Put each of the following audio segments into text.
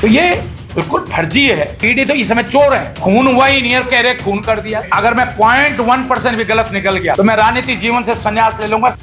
तो ये बिल्कुल फर्जी है। ईडी तो इस समय चोर है। खून हुआ ही नहीं, कह रहे खून कर दिया। अगर मैं 0.1% भी गलत निकल गया तो मैं राजनीतिक जीवन से संन्यास ले लूंगा।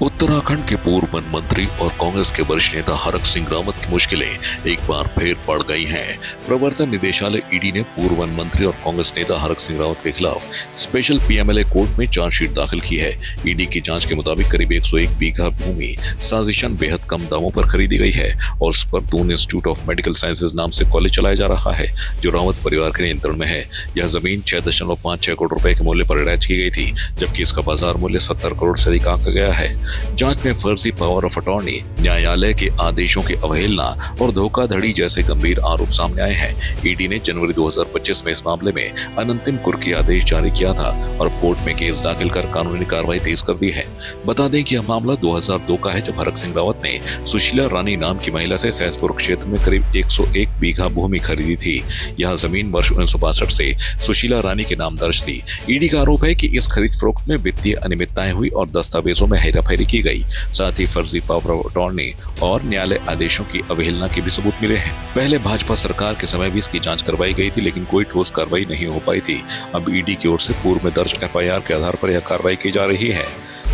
उत्तराखंड के पूर्व वन मंत्री और कांग्रेस के वरिष्ठ नेता हरक सिंह रावत की मुश्किलें एक बार फिर बढ़ गई हैं। प्रवर्तन निदेशालय ईडी ने पूर्व वन मंत्री और कांग्रेस नेता हरक सिंह रावत के खिलाफ स्पेशल पीएमएलए कोर्ट में चार्जशीट दाखिल की है। ईडी की जांच के मुताबिक करीब 101 बीघा भूमि साजिशन बेहद कम दामों पर खरीदी गई है और उस पर Doon institute of medical sciences नाम से कॉलेज चलाया जा रहा है, जो रावत परिवार के नियंत्रण में है। यह जमीन 6.56 करोड़ रुपए के मूल्य पर अटैच की गई थी, जबकि इसका बाजार मूल्य 70 करोड़ से अधिक आंका गया है। जांच में फर्जी पावर ऑफ अटॉर्नी, न्यायालय के आदेशों की अवहेलना और धोखाधड़ी जैसे गंभीर आरोप सामने आए हैं। ईडी ने जनवरी 2025 में इस मामले में अनंतिम कुर्की आदेश जारी किया था और कोर्ट में केस दाखिल कर कानूनी कार्रवाई तेज कर दी है। बता दें कि यह मामला 2002 का है, जब हरक सिंह रावत ने सुशीला रानी नाम की महिला से सहसपुर क्षेत्र में करीब 101 बीघा भूमि खरीदी थी। यह जमीन वर्ष 1962 से सुशीला रानी के नाम दर्ज थी। ईडी का आरोप है कि इस खरीद फरोख्त में वित्तीय अनियमितताएं हुई और दस्तावेजों में हेराफेरी की गई। साथ ही फर्जी पावर ऑफ अटॉर्नी और न्यायालय आदेशों की अवहेलना के भी सबूत मिले हैं। पहले भाजपा सरकार के समय भी इसकी जांच करवाई गई थी, लेकिन कोई ठोस कार्रवाई नहीं हो पाई थी। अब ईडी की ओर से पूर्व में दर्ज एफआईआर के आधार पर यह कार्रवाई की जा रही है।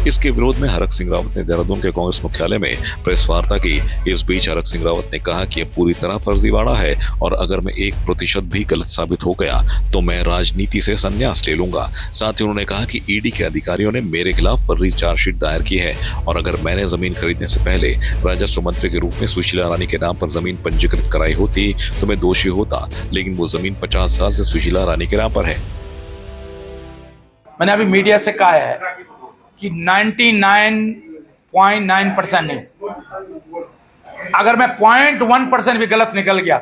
इसके विरोध में हरक सिंह रावत ने देहरादून के कांग्रेस मुख्यालय में प्रेस वार्ता की। इस बीच हरक सिंह रावत ने कहा कि यह पूरी तरह फर्जीवाड़ा है और अगर मैं 1% भी गलत साबित हो गया तो मैं राजनीति से संन्यास ले लूंगा। साथ ही उन्होंने कहा कि ईडी के अधिकारियों ने मेरे खिलाफ फर्जी चार्जशीट दायर की है और अगर मैंने जमीन खरीदने से पहले राजस्व मंत्री के रूप में सुशीला रानी के नाम पर जमीन पंजीकृत कराई होती तो मैं दोषी होता, लेकिन वो जमीन 50 साल से सुशीला रानी के नाम पर है। मैंने अभी मीडिया से कहा है कि 99.9% नहीं, अगर मैं 0.1% भी गलत निकल गया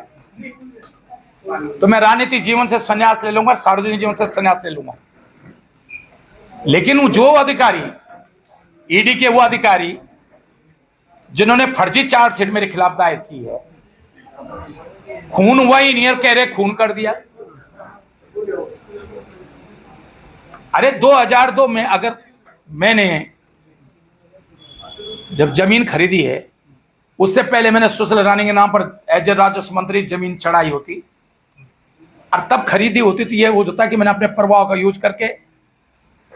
तो मैं राजनीतिक जीवन से संन्यास ले लूंगा, सार्वजनिक जीवन से संन्यास ले लूंगा। लेकिन जो अधिकारी, ईडी के वो अधिकारी जिन्होंने फर्जी चार्जशीट मेरे खिलाफ दायर की है, खून हुआ ही नहीं, कह रहे खून कर दिया। अरे 2002 में अगर मैंने जब जमीन खरीदी है, उससे पहले मैंने सुशीला रानी के नाम पर एज ए राजस्व मंत्री जमीन चढ़ाई होती और तब खरीदी होती तो ये वो होता कि मैंने अपने प्रभाव का यूज करके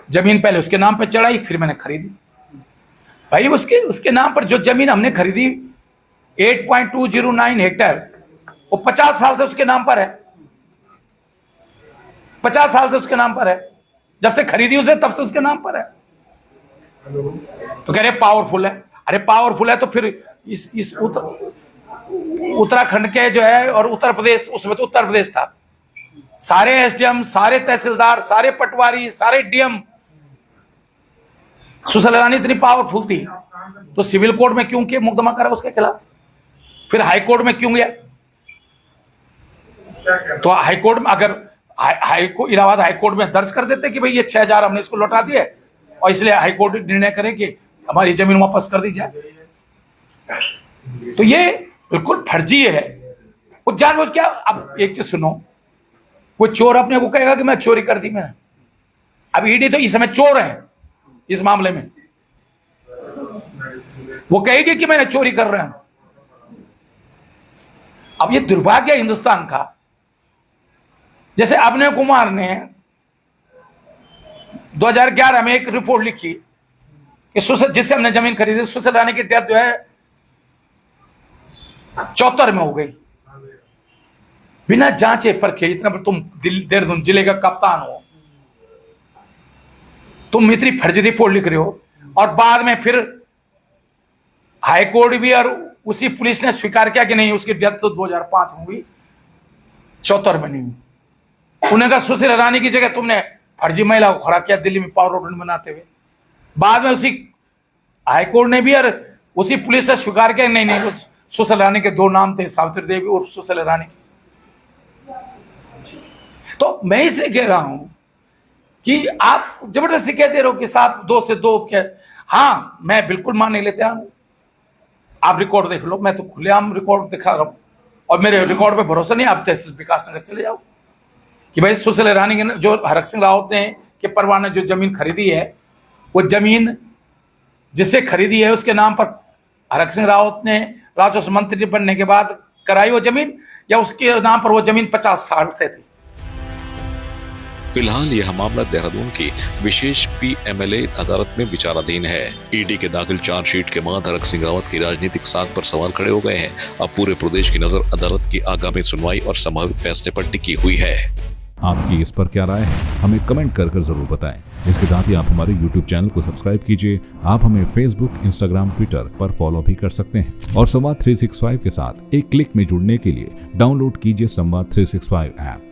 जमीन पहले उसके नाम पर चढ़ाई, फिर मैंने खरीदी। भाई उसके नाम पर जो जमीन हमने खरीदी 8.209 हेक्टेयर, वो 50 साल से उसके नाम पर है। 50 साल से उसके नाम पर है, जब से खरीदी उसे तब से उसके नाम पर है। तो कह रहे पावरफुल है। अरे पावरफुल है तो फिर इस उत्तराखंड के जो है और उत्तर प्रदेश, उसमें तो उत्तर प्रदेश था, सारे एसडीएम, सारे तहसीलदार, सारे पटवारी, सारे डीएम, सुशीला रानी इतनी पावरफुल थी तो सिविल कोर्ट में क्यों किया मुकदमा करा उसके खिलाफ, फिर हाई कोर्ट में क्यों गया? तो हाई कोर्ट में अगर इलाहाबाद हाई कोर्ट में दर्ज कर देते कि भाई ये 6000 हमने इसको लौटा दिए और इसलिए हाई कोर्ट निर्णय करे कि हमारी जमीन वापस कर दी जाए। तो ये बिल्कुल फर्जी है। वो जानबूझ क्या, अब एक चीज सुनो, कोई चोर अपने को कहेगा कि मैं चोरी कर दी मैंने। अब ईडी तो इस समय चोर है इस मामले में, वो कहेगी कि मैंने चोरी कर रहा हूं। अब ये दुर्भाग्य हिंदुस्तान का, जैसे अभिनव कुमार ने 2011 में एक रिपोर्ट लिखी कि जिससे हमने जमीन खरीदी, सुशीला रानी की डेथ जो है 74 में हो गई, बिना जांचे परखे। इतना पर तुम देहरादून जिले का कप्तान हो, तुम इतनी फर्जी रिपोर्ट लिख रहे हो और बाद में फिर हाई कोर्ट भी और उसी पुलिस ने स्वीकार किया कि नहीं उसकी डेथ तो 2005 में हुई, 74 में नहीं हुई। उन्होंने कहा सुशीला रानी की जगह तुमने फर्जी महिला को खड़ा किया दिल्ली में पावर रोड बनाते हुए। बाद में उसी हाई कोर्ट ने भी और उसी पुलिस से स्वीकार किया नहीं सुशीला रानी के 2 नाम थे, सावित्री देवी और सुशीला रानी। तो मैं इसलिए कह रहा हूं कि आप जबरदस्ती कहते रहो कि साहब 2 से 2 क्या। हाँ, मैं बिल्कुल मान नहीं लेते हूं, आप रिकॉर्ड देख लो, मैं तो खुलेआम रिकॉर्ड दिखा रहा हूं और मेरे रिकॉर्ड पे भरोसा नहीं, आप तहसील विकास नगर चले जाओ कि भाई सुशीला रानी के जो हरक सिंह रावत ने के परिवार ने जो जमीन खरीदी है, वो जमीन जिससे खरीदी है उसके नाम पर हरक सिंह रावत ने राजस्व मंत्री बनने के बाद कराई वो जमीन, या उसके नाम पर वो जमीन 50 साल से थी। फिलहाल यह मामला देहरादून की विशेष PMLA अदालत में विचाराधीन है। ईडी के दाखिल चार्जशीट के बाद हरक सिंह रावत की राजनीतिक साख पर सवाल खड़े हो गए हैं। अब पूरे प्रदेश की नजर अदालत की आगामी सुनवाई और संभावित फैसले पर टिकी हुई है। आपकी इस पर क्या राय है, हमें कमेंट कर जरूर बताएं। इसके साथ ही आप हमारे YouTube चैनल को सब्सक्राइब कीजिए। आप हमें Facebook, Instagram, Twitter पर फॉलो भी कर सकते हैं और संवाद 365 के साथ एक क्लिक में जुड़ने के लिए डाउनलोड कीजिए संवाद 365 ऐप।